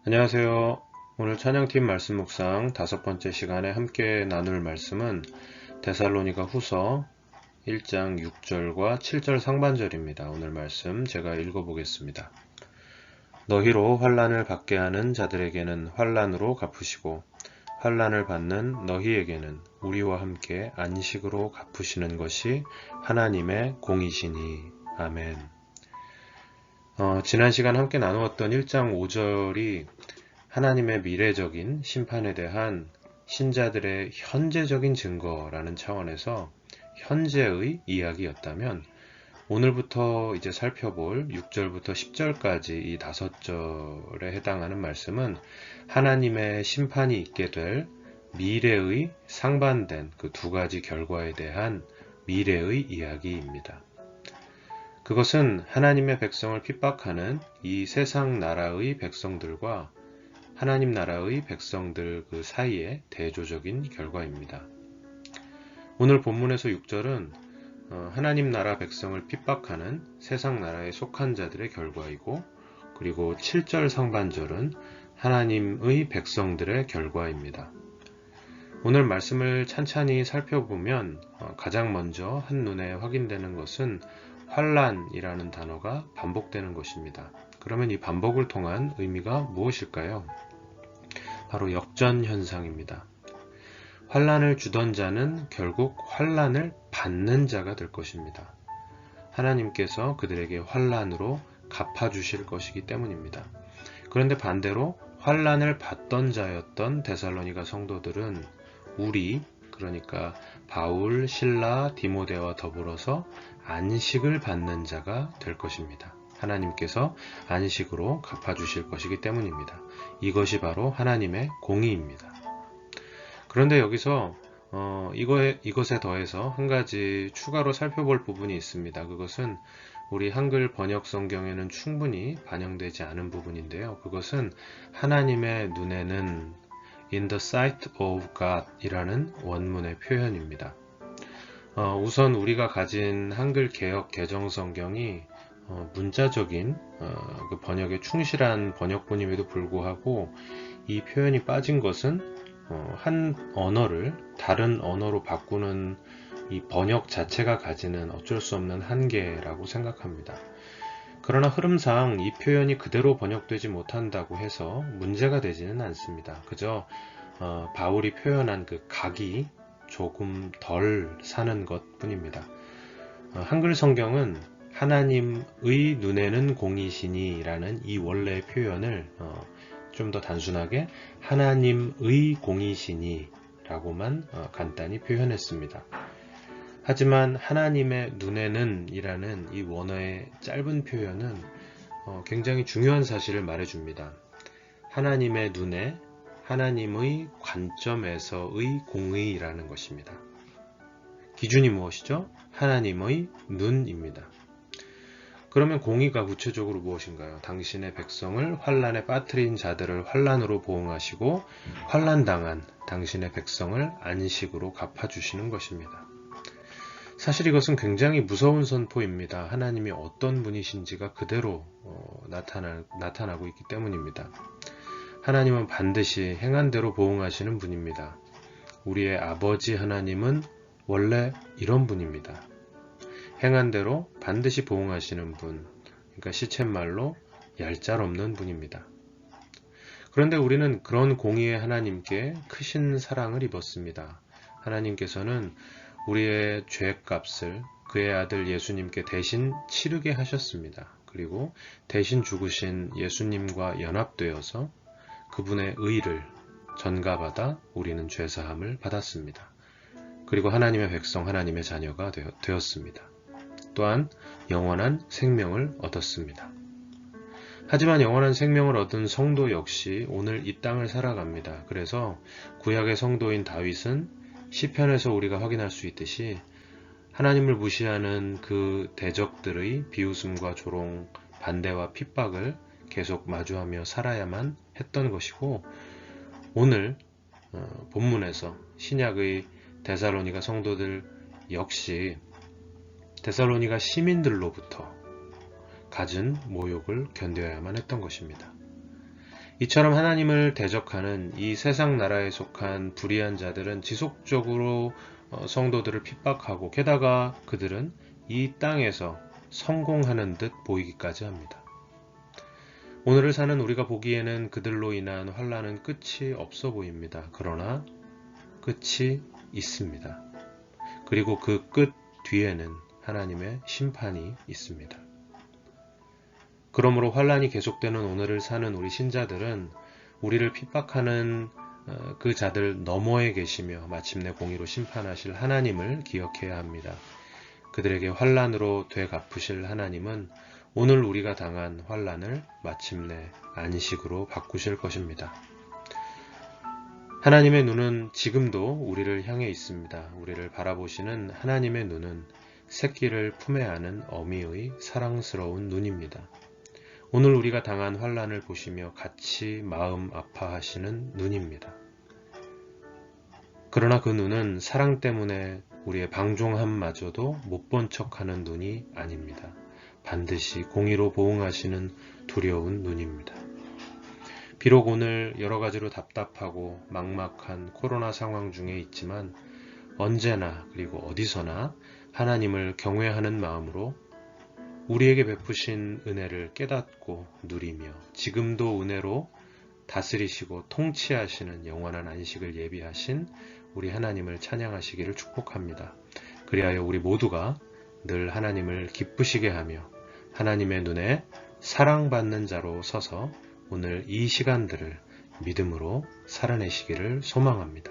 안녕하세요. 오늘 찬양팀 말씀 묵상 5번째 시간에 함께 나눌 말씀은 데살로니가 후서 1장 6절과 7절 상반절입니다. 오늘 말씀 제가 읽어보겠습니다. 너희로 환난을 받게 하는 자들에게는 환난으로 갚으시고 환난을 받는 너희에게는 우리와 함께 안식으로 갚으시는 것이 하나님의 공이시니. 아멘. 지난 시간 함께 나누었던 1장 5절이 하나님의 미래적인 심판에 대한 신자들의 현재적인 증거라는 차원에서 현재의 이야기였다면, 오늘부터 이제 살펴볼 6절부터 10절까지 이 5절에 해당하는 말씀은 하나님의 심판이 있게 될 미래의 상반된 그 2가지 결과에 대한 미래의 이야기입니다. 그것은 하나님의 백성을 핍박하는 이 세상 나라의 백성들과 하나님 나라의 백성들 그 사이의 대조적인 결과입니다. 오늘 본문에서 6절은 하나님 나라 백성을 핍박하는 세상 나라에 속한 자들의 결과이고, 그리고 7절 상반절은 하나님의 백성들의 결과입니다. 오늘 말씀을 찬찬히 살펴보면 가장 먼저 한눈에 확인되는 것은 환난이라는 단어가 반복되는 것입니다. 그러면 이 반복을 통한 의미가 무엇일까요? 바로 역전 현상입니다. 환난을 주던 자는 결국 환난을 받는 자가 될 것입니다. 하나님께서 그들에게 환난으로 갚아주실 것이기 때문입니다. 그런데 반대로 환난을 받던 자였던 데살로니가 성도들은 그러니까 바울, 실라, 디모데와 더불어서 안식을 받는 자가 될 것입니다. 하나님께서 안식으로 갚아주실 것이기 때문입니다. 이것이 바로 하나님의 공의입니다. 그런데 여기서 이것에 더해서 한 가지 추가로 살펴볼 부분이 있습니다. 그것은 우리 한글 번역 성경에는 충분히 반영되지 않은 부분인데요. 그것은 하나님의 눈에는 in the sight of God 이라는 원문의 표현입니다. 우선 우리가 가진 한글 개역 개정 성경이 문자적인 그 번역에 충실한 번역본임에도 불구하고 이 표현이 빠진 것은 한 언어를 다른 언어로 바꾸는 이 번역 자체가 가지는 어쩔 수 없는 한계라고 생각합니다. 그러나 흐름상 이 표현이 그대로 번역되지 못한다고 해서 문제가 되지는 않습니다. 그저 바울이 표현한 그 각이 조금 덜 사는 것 뿐입니다. 한글 성경은 하나님의 눈에는 공이시니 라는 이 원래의 표현을 좀 더 단순하게 하나님의 공이시니 라고만 간단히 표현했습니다. 하지만 하나님의 눈에는 이라는 이 원어의 짧은 표현은 굉장히 중요한 사실을 말해줍니다. 하나님의 눈에 하나님의 관점에서의 공의라는 것입니다. 기준이 무엇이죠? 하나님의 눈입니다. 그러면 공의가 구체적으로 무엇인가요? 당신의 백성을 환난에 빠뜨린 자들을 환난으로 보응하시고 환난당한 당신의 백성을 안식으로 갚아주시는 것입니다. 사실 이것은 굉장히 무서운 선포입니다. 하나님이 어떤 분이신지가 그대로 나타나고 있기 때문입니다. 하나님은 반드시 행한 대로 보응하시는 분입니다. 우리의 아버지 하나님은 원래 이런 분입니다. 행한 대로 반드시 보응하시는 분, 그러니까 시쳇말로 얄짤없는 분입니다. 그런데 우리는 그런 공의의 하나님께 크신 사랑을 입었습니다. 하나님께서는 우리의 죄값을 그의 아들 예수님께 대신 치르게 하셨습니다. 그리고 대신 죽으신 예수님과 연합되어서 그분의 의를 전가받아 우리는 죄사함을 받았습니다. 그리고 하나님의 백성, 하나님의 자녀가 되었습니다. 또한 영원한 생명을 얻었습니다. 하지만 영원한 생명을 얻은 성도 역시 오늘 이 땅을 살아갑니다. 그래서 구약의 성도인 다윗은 시편에서 우리가 확인할 수 있듯이 하나님을 무시하는 그 대적들의 비웃음과 조롱, 반대와 핍박을 계속 마주하며 살아야만 했던 것이고, 오늘 본문에서 신약의 데살로니가 성도들 역시 데살로니가 시민들로부터 갖은 모욕을 견뎌야만 했던 것입니다. 이처럼 하나님을 대적하는 이 세상 나라에 속한 불의한 자들은 지속적으로 성도들을 핍박하고 게다가 그들은 이 땅에서 성공하는 듯 보이기까지 합니다. 오늘을 사는 우리가 보기에는 그들로 인한 환난은 끝이 없어 보입니다. 그러나 끝이 있습니다. 그리고 그 끝 뒤에는 하나님의 심판이 있습니다. 그러므로 환난이 계속되는 오늘을 사는 우리 신자들은 우리를 핍박하는 그 자들 너머에 계시며 마침내 공의로 심판하실 하나님을 기억해야 합니다. 그들에게 환난으로 되갚으실 하나님은 오늘 우리가 당한 환난을 마침내 안식으로 바꾸실 것입니다. 하나님의 눈은 지금도 우리를 향해 있습니다. 우리를 바라보시는 하나님의 눈은 새끼를 품에 안은 어미의 사랑스러운 눈입니다. 오늘 우리가 당한 환난을 보시며 같이 마음 아파하시는 눈입니다. 그러나 그 눈은 사랑 때문에 우리의 방종함마저도 못 본 척하는 눈이 아닙니다. 반드시 공의로 보응하시는 두려운 눈입니다. 비록 오늘 여러 가지로 답답하고 막막한 코로나 상황 중에 있지만 언제나 그리고 어디서나 하나님을 경외하는 마음으로 우리에게 베푸신 은혜를 깨닫고 누리며 지금도 은혜로 다스리시고 통치하시는 영원한 안식을 예비하신 우리 하나님을 찬양하시기를 축복합니다. 그리하여 우리 모두가 늘 하나님을 기쁘시게 하며 하나님의 눈에 사랑받는 자로 서서 오늘 이 시간들을 믿음으로 살아내시기를 소망합니다.